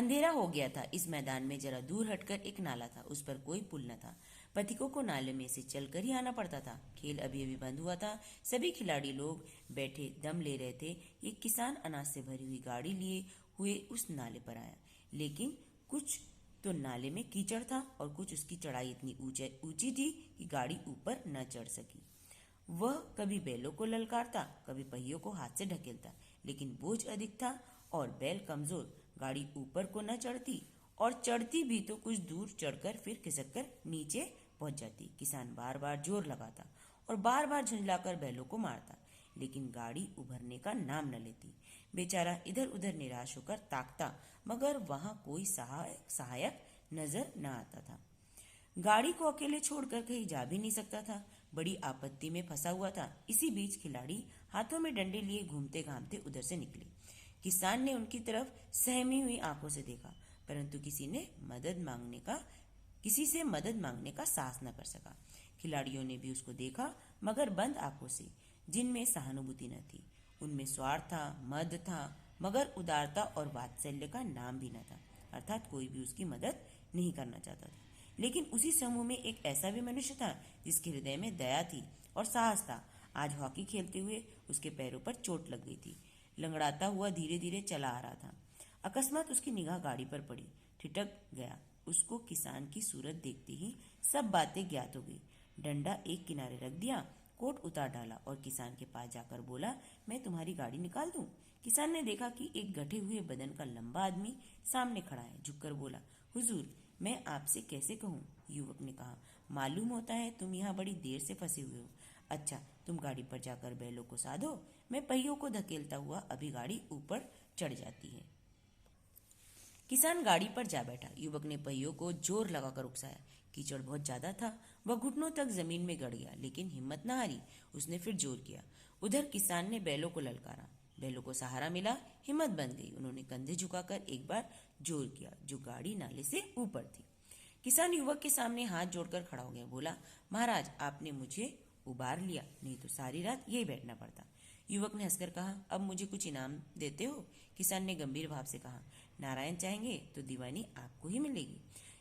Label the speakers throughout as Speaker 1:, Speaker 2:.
Speaker 1: अंधेरा हो गया था। इस मैदान में जरा दूर हटकर एक नाला था, उस पर कोई पुल न था। पथिकों को नाले में से चलकर ही आना पड़ता था। खेल अभी अभी बंद हुआ था। सभी खिलाड़ी लोग बैठे दम ले रहे थे। एक किसान अनाज से भरी हुई गाड़ी लिए हुए उस नाले पर आया, लेकिन कुछ तो नाले में कीचड़ था और कुछ उसकी चढ़ाई इतनी ऊंची थी कि गाड़ी ऊपर न चढ़ सकी। वह कभी बैलों को ललकारता, कभी पहियों को हाथ से ढकेलता, लेकिन बोझ अधिक था और बैल कमजोर। गाड़ी ऊपर को न चढ़ती, और चढ़ती भी तो कुछ दूर चढ़कर फिर खिसककर नीचे पहुंच जाती। किसान बार बार जोर लगाता और बार बार झुंझलाकर बैलों को मारता, लेकिन गाड़ी उभरने का नाम न लेती। बेचारा इधर उधर निराश होकर ताकता, मगर वहां कोई सहायक नजर न आता था। गाड़ी को अकेले छोड़कर कहीं जा भी नहीं सकता था। बड़ी आपत्ति में फंसा हुआ था। इसी बीच खिलाड़ी हाथों में डंडे लिए घूमते घामते उधर से निकले। किसान ने उनकी तरफ सहमी हुई आंखों से देखा, परंतु किसी से मदद मांगने का साहस न कर सका। खिलाड़ियों ने भी उसको देखा, मगर बंद आंखों से, जिनमें सहानुभूति न थी। उनमें स्वार्थ था, मद था, मगर उदारता और वात्सल्य का नाम भी न था। अर्थात कोई भी उसकी मदद नहीं करना चाहता था। लेकिन उसी समूह में एक ऐसा भी मनुष्य था जिसके हृदय में दया थी और साहस था। आज हॉकी खेलते हुए उसके पैरों पर चोट लग गई थी। लंगड़ाता हुआ धीरे धीरे चला आ रहा था। अकस्मात उसकी निगाह गाड़ी पर पड़ी। ठिठक गया। उसको किसान की सूरत देखते ही सब बातें ज्ञात हो गई। डंडा एक किनारे रख दिया, कोट उतार डाला और किसान के पास जाकर बोला, मैं तुम्हारी गाड़ी निकाल दूं? किसान ने देखा कि एक गठे हुए बदन का लंबा आदमी सामने खड़ा है। झुककर बोला, हुजूर, मैं आपसे कैसे कहूँ? युवक ने कहा, मालूम होता है तुम यहाँ बड़ी देर से फंसे हुए हो। अच्छा, तुम गाड़ी पर जाकर बैलों को साधो, मैं पहियों को धकेलता हुआ अभी गाड़ी ऊपर चढ़ जाती है। किसान गाड़ी पर जा बैठा। युवक ने पहियों को जोर लगाकर उकसाया। कीचड़ बहुत ज्यादा था। वह घुटनों तक जमीन में गड़ गया, लेकिन हिम्मत न हारी। उसने फिर जोर किया। उधर किसान ने बैलों को ललकारा। बैलों को सहारा मिला, हिम्मत बन गई। उन्होंने कंधे झुकाकर एक बार जोर किया, जो गाड़ी नाले से ऊपर थी। किसान युवक के सामने हाथ जोड़कर खड़ा हो गया। बोला, महाराज, आपने मुझे उबार लिया, नहीं तो सारी रात यही बैठना पड़ता। युवक ने हंसकर कहा, अब मुझे कुछ इनाम देते हो? किसान ने गंभीर भाव से कहा, नारायण चाहेंगे तो दीवानी आपको ही मिलेगी।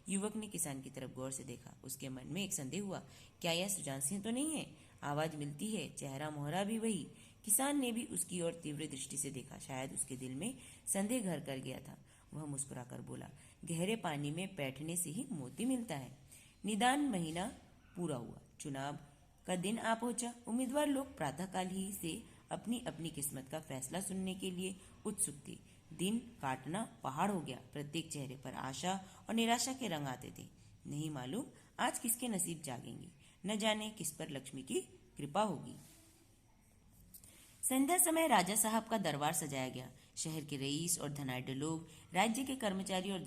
Speaker 1: युवक ने किसान की तरफ गौर से देखा। उसके मन में एक संदेह हुआ, क्या यह सुजान सिंह तो नहीं है? आवाज मिलती है, चेहरा मोहरा भी वही। किसान ने भी उसकी ओर तीव्र दृष्टि से देखा। शायद उसके दिल में संदेह घर कर गया था। वह मुस्कुराकर बोला, गहरे पानी में बैठने से ही मोती मिलता है। निदान महीना पूरा हुआ। चुनाव का दिन आ पहुंचा। उम्मीदवार लोग प्रातःकाल ही से अपनी अपनी किस्मत का फैसला सुनने के लिए उत्सुक थे। दिन काटना पहाड़ हो गया। प्रत्येक चेहरे पर आशा और निराशा के रंग आते थे। नहीं मालूम आज किसके नसीब जागेंगे, न जाने किस पर लक्ष्मी की कृपा होगी। संध्या समय राजा साहब का दरबार सजाया गया। शहर के रईस और धनाढ्य लोग, राज्य के कर्मचारी और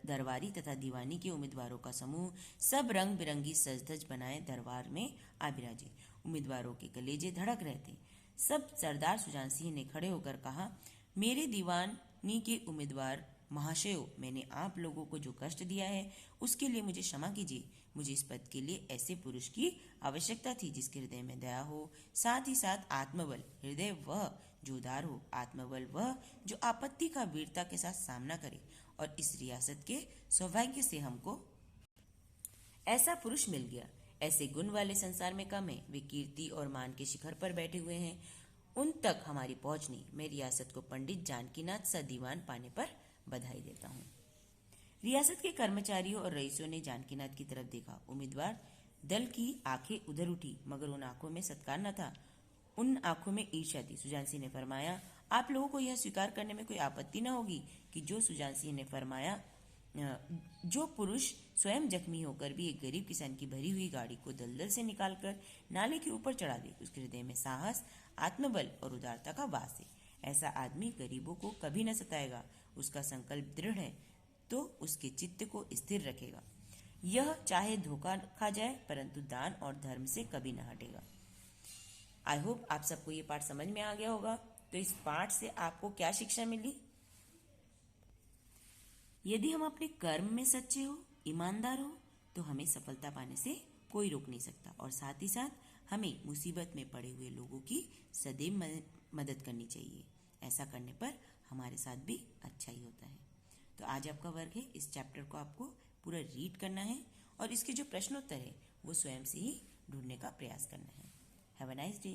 Speaker 1: दरबारी तथा दीवानी के उम्मीदवारों का समूह, सब रंग बिरंगी सज-धज बनाए दरबार में आ बिराजे। उम्मीदवारों के कलेजे धड़क रहे थे। सब सरदार सुजान सिंह ने खड़े होकर कहा, मेरे दीवानी के उम्मीदवार महाशयों, मैंने आप लोगों को जो कष्ट दिया है उसके लिए मुझे क्षमा कीजिए। मुझे इस पद के लिए ऐसे पुरुष की आवश्यकता थी जिसके हृदय में दया हो, साथ ही साथ आत्मबल। हृदय वह जो उदार हो, आत्मबल वह जो आपत्ति का वीरता के साथ सामना करे। और इस रियासत के सौभाग्य से हमको ऐसा पुरुष मिल गया। ऐसे गुण वाले संसार में कम है। वे कीर्ति और मान के शिखर पर बैठे हुए हैं, उन तक हमारी पहुंच नहीं। मैं रियासत को पंडित जानकीनाथ सा दीवान पाने पर बधाई देता हूँ। रियासत के कर्मचारियों और रईसों ने जानकीनाथ की तरफ देखा। उम्मीदवार दल की आंखें उधर उठी, मगर उन आंखों में सत्कार न था, उन आंखों में ईर्ष्या थी। सुजान सिंह ने फरमाया, आप लोगों को यह स्वीकार करने में कोई आपत्ति न होगी कि जो पुरुष स्वयं जख्मी होकर भी एक गरीब किसान की भरी हुई गाड़ी को दलदल से निकालकर नाले के ऊपर चढ़ा दे, उसके हृदय में साहस, आत्मबल और उदारता का वास है। ऐसा आदमी गरीबों को कभी न सताएगा। उसका संकल्प दृढ़ है तो उसके चित्त को स्थिर रखेगा। यह चाहे धोखा खा जाए, परंतु दान और धर्म से कभी न हटेगा। आई होप आप सबको ये पाठ समझ में आ गया होगा। तो इस पाठ से आपको क्या शिक्षा मिली? यदि हम अपने कर्म में सच्चे हो, ईमानदार हो, तो हमें सफलता पाने से कोई रोक नहीं सकता। और साथ ही साथ हमें मुसीबत में पड़े हुए लोगों की सदैव मदद करनी चाहिए। ऐसा करने पर हमारे साथ भी अच्छा ही होता है। तो आज आपका वर्क है, इस चैप्टर को आपको पूरा रीड करना है और इसके जो प्रश्नोत्तर है वो स्वयं से ही ढूंढने का प्रयास करना है। Have a nice day.